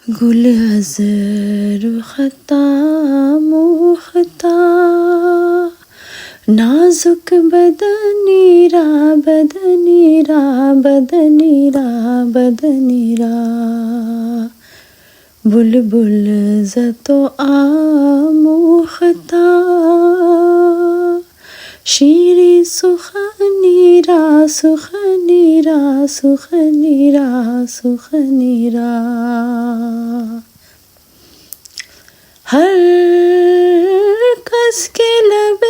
گل از رخطا مختا نازک بدنی را بدنی را بدنی را بدنی را بلبل ز تو آموختا شیرین سخنی را سخنی را سخنی را سخنی را ہر کس کے لب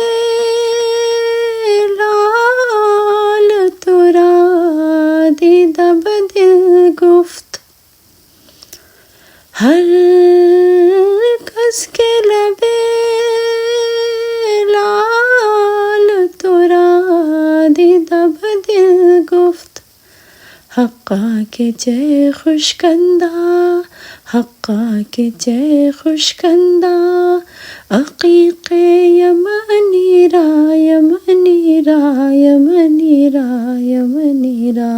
لال تو را دیدہ بدل گفت ہر کس کے لب لال تو را دیدہ بدل گفت حقا کے جے خوشکندہ حقا کے جے خوشکندہ عقیق یمنی را یمنی را یمنی را یمنی را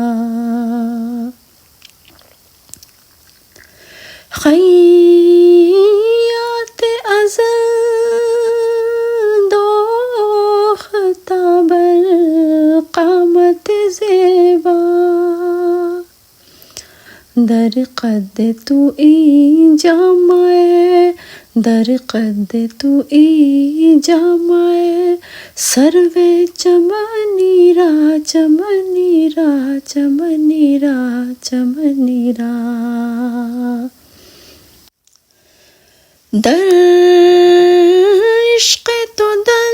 خیاط ازل دوختہ بر قامت زیبا در قد تو ای جامع در قد تو ای جامع سرو چمنی را چمنی را چمنی را چمنی را در عشق تو دندان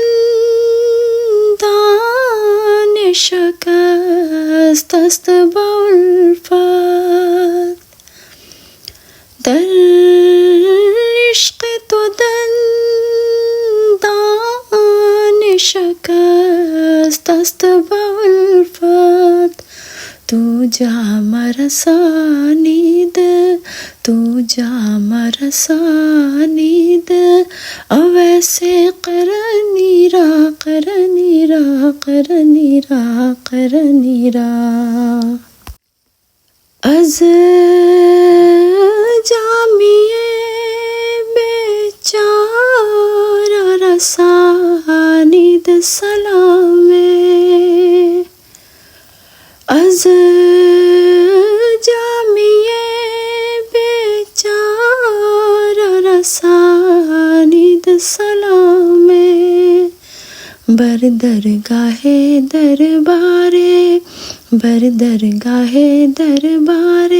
شکست است با الفت در عشق تو دندان شکست است با الفت تو جام رسانید تو جام رسانید اویس قرنی را قرنی را قرنی را قرنی را از جامیے بیچارہ رسانید سلام از جامیے بیچارہ رسانید سلام بر درگاہ دربار بر درگاہ دربار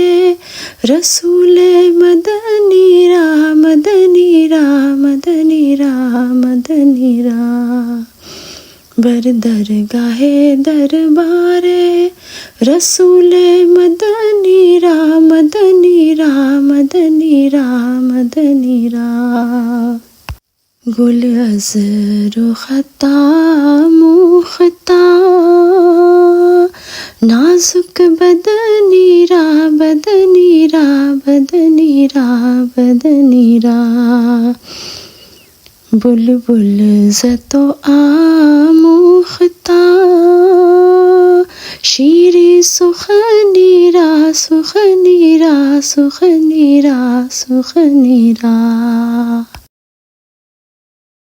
رسول مدنی را مدنی را مدنی را مدنی را بر درگاہ دربار رسول مدنی را مدنی را مدنی را مدنی را گل از رخطا مختا نازک بدنی را بدنی را بدنی را بدنی را بلبل ز تو آموختا شیرین سخنی را سخنی را سخنی را سخنی را